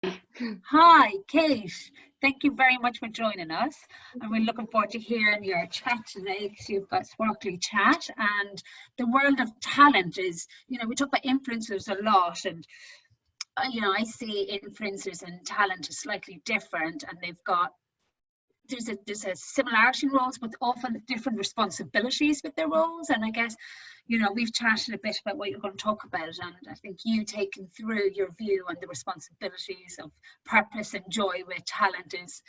Hi, Kate. Thank you very much for joining us. And we're looking forward to hearing your chat today because you've got sparkly chat. And the world of talent is, we talk about influencers a lot. And, I see influencers and talent is slightly different. And there's a similarity in roles, but often different responsibilities with their roles. And I guess, we've chatted a bit about what you're going to talk about, and I think you taking through your view on the responsibilities of purpose and joy with talent is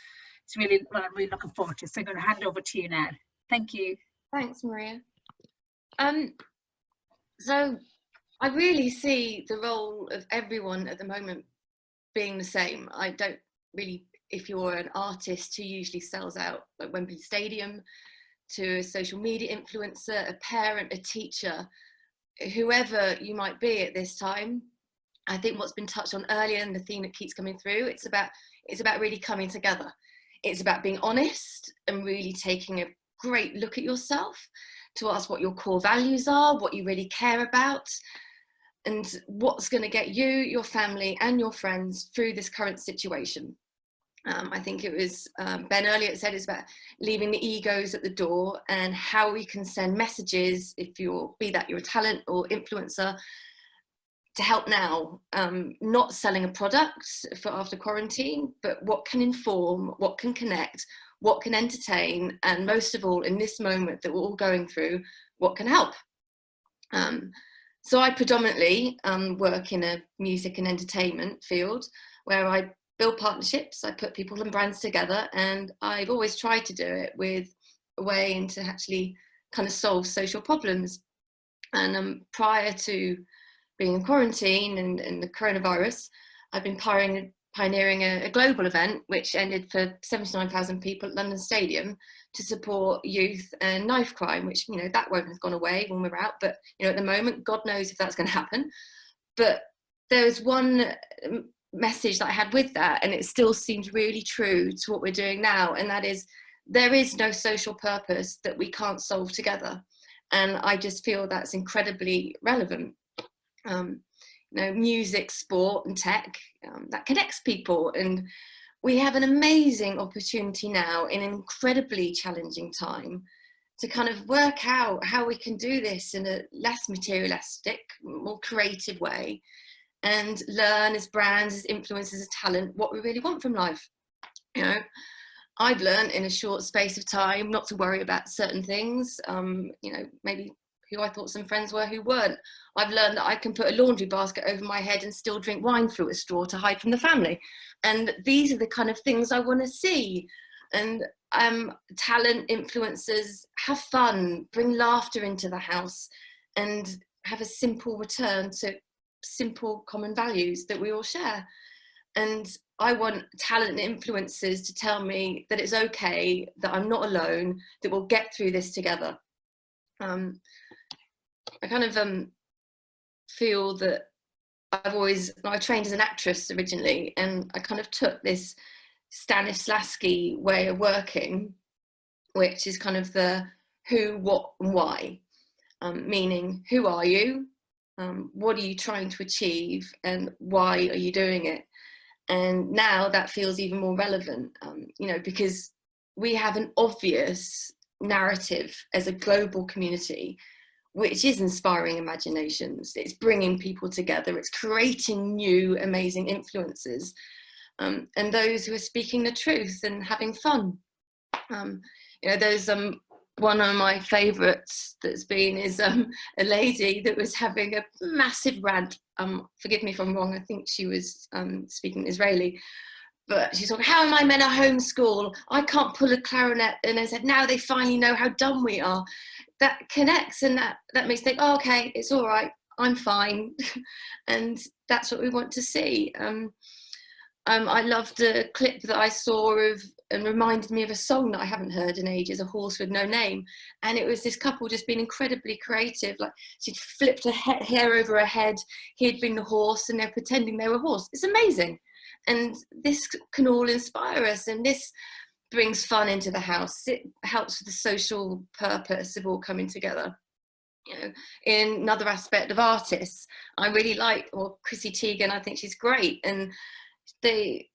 it's really what I'm really looking forward to. So I'm going to hand it over to you now. Thank you. Thanks, Maria. So I really see the role of everyone at the moment being the same. I don't really, if you're an artist who usually sells out like Wembley Stadium, to a social media influencer, a parent, a teacher, whoever you might be at this time, I think what's been touched on earlier and the theme that keeps coming through, it's about really coming together. It's about being honest and really taking a great look at yourself to ask what your core values are, what you really care about, and what's going to get you, your family and your friends through this current situation. I think it was Ben earlier said it's about leaving the egos at the door and how we can send messages, if be that you're a talent or influencer, to help now, not selling a product for after quarantine, but what can inform, what can connect, what can entertain, and most of all in this moment that we're all going through, what can help. So I predominantly work in a music and entertainment field where I build partnerships, I put people and brands together, and I've always tried to do it with a way into actually kind of solve social problems. And prior to being in quarantine and the coronavirus, I've been pioneering a global event which ended for 79,000 people at London Stadium to support youth and knife crime, which, that won't have gone away when we're out, but, at the moment, God knows if that's going to happen. But there was one message that I had with that, and it still seems really true to what we're doing now, and that is there is no social purpose that we can't solve together, and I just feel that's incredibly relevant. Music, sport and tech, that connects people, and we have an amazing opportunity now in an incredibly challenging time to kind of work out how we can do this in a less materialistic, more creative way, and learn as brands, as influencers, as talent, what we really want from life. I've learned in a short space of time not to worry about certain things, maybe who I thought some friends were who weren't. I've learned that I can put a laundry basket over my head and still drink wine through a straw to hide from the family. And these are the kind of things I want to see. And talent, influencers, have fun, bring laughter into the house, and have a simple return to simple common values that we all share. And I want talent and influencers to tell me that it's okay, that I'm not alone, that we'll get through this together. I kind of feel that I trained as an actress originally, and I kind of took this Stanislavski way of working, which is kind of the who, what and why, meaning who are you, what are you trying to achieve, and why are you doing it? And now that feels even more relevant, because we have an obvious narrative as a global community, which is inspiring imaginations. It's bringing people together. It's creating new, amazing influences, and those who are speaking the truth and having fun. There's one of my favourites that's been is a lady that was having a massive rant. Forgive me if I'm wrong. I think she was speaking Israeli. But she's like, how am I meant to homeschool? I can't pull a clarinet. And I said, now they finally know how dumb we are. That connects, and that makes me think, oh, okay, it's all right, I'm fine. And that's what we want to see. I loved a clip that I saw and reminded me of a song that I haven't heard in ages, A Horse with No Name. And it was this couple just being incredibly creative. Like, she'd flipped her hair over her head, he'd been the horse, and they're pretending they were a horse. It's amazing. And this can all inspire us, and this brings fun into the house. It helps with the social purpose of all coming together. In another aspect of artists, I really like, Chrissy Teigen, I think she's great. And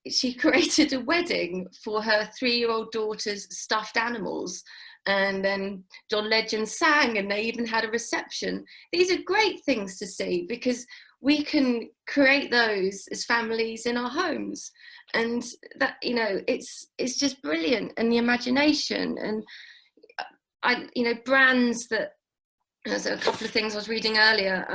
she created a wedding for her 3-year-old daughter's stuffed animals, and then John Legend sang, and they even had a reception. These are great things to see, because we can create those as families in our homes, and that, you know, it's just brilliant. And the imagination, and brands that, so a couple of things I was reading earlier,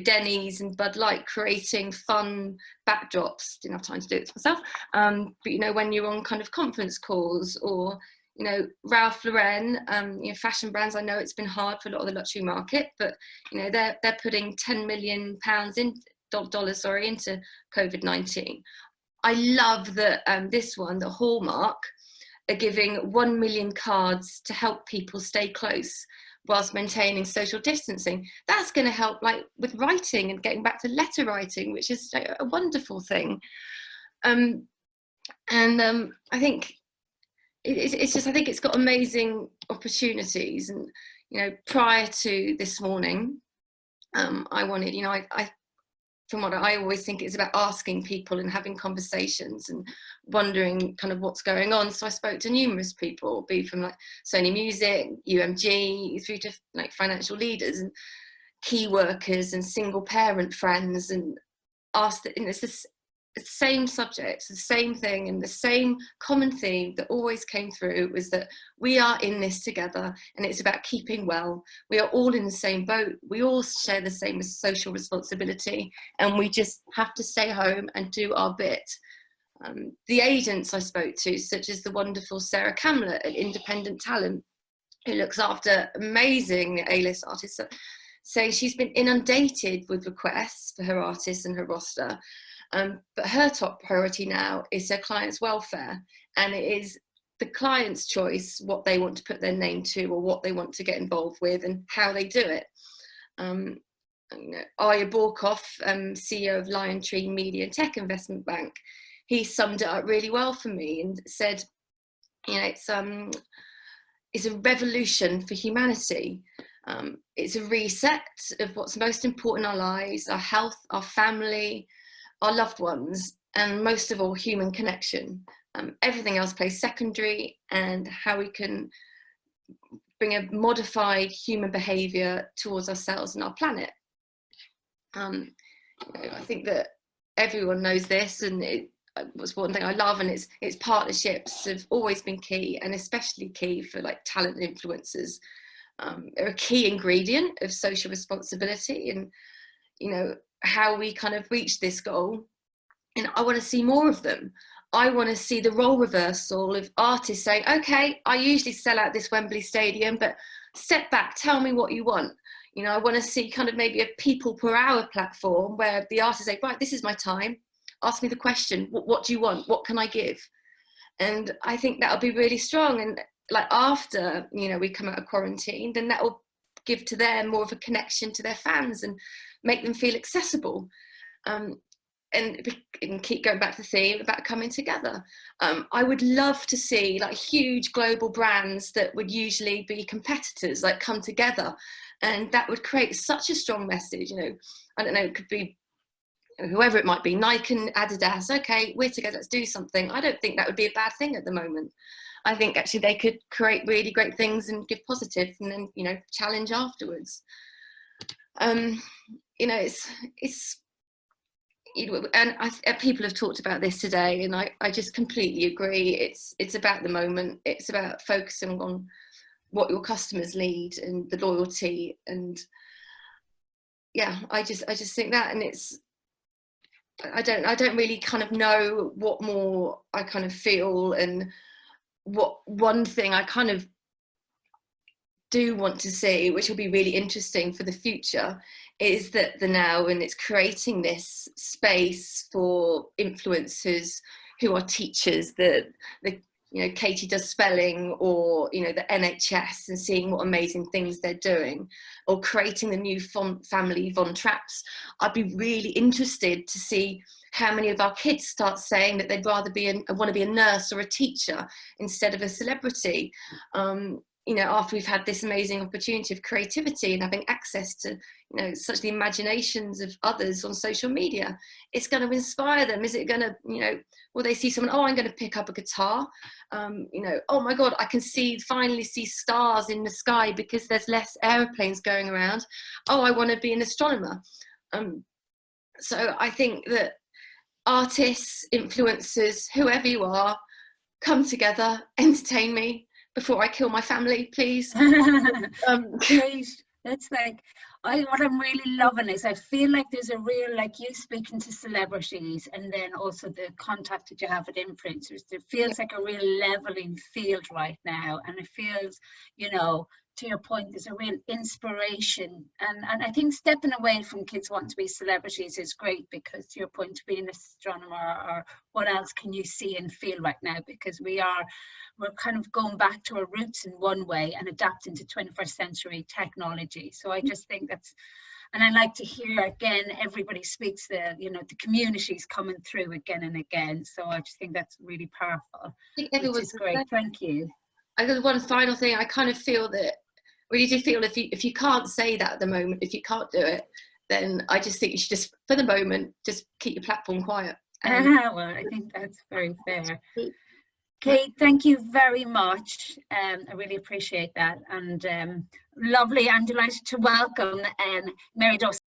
Denny's and Bud Light creating fun backdrops. Didn't have time to do it myself, but when you're on kind of conference calls, or Ralph Lauren, fashion brands. I know it's been hard for a lot of the luxury market, but they're putting £10 million into COVID-19. I love that this one, the Hallmark, are giving 1 million cards to help people stay close whilst maintaining social distancing. That's going to help, like, with writing and getting back to letter writing, which is a wonderful thing. I think it's just, I think it's got amazing opportunities. And prior to this morning, I wanted, from what I always think, it's about asking people and having conversations and wondering kind of what's going on. So I spoke to numerous people, be from like Sony Music, UMG, through to like financial leaders and key workers and single parent friends, and asked, and it's the same subjects, the same thing, and the same common theme that always came through was that we are in this together, and it's about keeping well. We are all in the same boat. We all share the same social responsibility, and we just have to stay home and do our bit. The agents I spoke to, such as the wonderful Sarah Camler at Independent Talent, who looks after amazing A-list artists, say she's been inundated with requests for her artists and her roster. But her top priority now is her clients' welfare, and it is the client's choice what they want to put their name to, or what they want to get involved with, and how they do it. Arya Borkoff, CEO of Lion Tree Media and Tech Investment Bank, he summed it up really well for me and said, it's a revolution for humanity. It's a reset of what's most important in our lives: our health, our family, our loved ones, and most of all, human connection. Everything else plays secondary, and how we can bring a modified human behaviour towards ourselves and our planet. I think that everyone knows this, and it was one thing I love, and it's partnerships have always been key, and especially key for like talent influencers. They're a key ingredient of social responsibility, and how we kind of reach this goal. And I want to see more of them. I want to see the role reversal of artists saying, okay, I usually sell out this Wembley Stadium, but step back, tell me what you want. I want to see kind of maybe a people per hour platform where the artists say, right, this is my time, ask me the question, what do you want, what can I give? And I think that'll be really strong. And like after we come out of quarantine, then that will give to them more of a connection to their fans and make them feel accessible, and keep going back to the theme about coming together. I would love to see like huge global brands that would usually be competitors like come together, and that would create such a strong message. I don't know, it could be whoever it might be, Nike and Adidas. Okay, we're together, let's do something. I don't think that would be a bad thing at the moment. I think actually they could create really great things and give positive, and then challenge afterwards. It's and people have talked about this today, and I just completely agree. It's about the moment. It's about focusing on what your customers need and the loyalty, and yeah, I just think that, and it's, I don't really kind of know what more I kind of feel, and what one thing I kind of do want to see, which will be really interesting for the future, is that the now, and it's creating this space for influencers who are teachers, the Katie does spelling, or the NHS, and seeing what amazing things they're doing, or creating the new family Von Trapps. I'd be really interested to see how many of our kids start saying that they'd rather want to be a nurse or a teacher instead of a celebrity. you know, after we've had this amazing opportunity of creativity and having access to, you know, such the imaginations of others on social media, it's going to inspire them. Is it going to, you know, will they see someone, oh, I'm going to pick up a guitar, you know, oh my God, I can finally see stars in the sky because there's less aeroplanes going around. Oh, I want to be an astronomer. So I think that artists, influencers, whoever you are, come together, entertain me before I kill my family, please. Great. That's like, what I'm really loving is I feel like there's a real, like you speaking to celebrities and then also the contact that you have with influencers, there feels like a real leveling field right now. And it feels, you know, to your point, there's a real inspiration. And I think stepping away from kids wanting to be celebrities is great, because to your point, to be an astronomer, or what else can you see and feel right now? Because we're kind of going back to our roots in one way and adapting to 21st century technology. So I just think that's, and I like to hear again, everybody speaks you know, the communities coming through again and again. So I just think that's really powerful, which is great. Thank you. I got one final thing. I kind of feel that, really do feel if you can't say that at the moment, if you can't do it, then I just think you should just, for the moment, just keep your platform quiet. Well, I think that's very fair. Kate, thank you very much. I really appreciate that. And lovely and delighted to welcome Mary Dawson.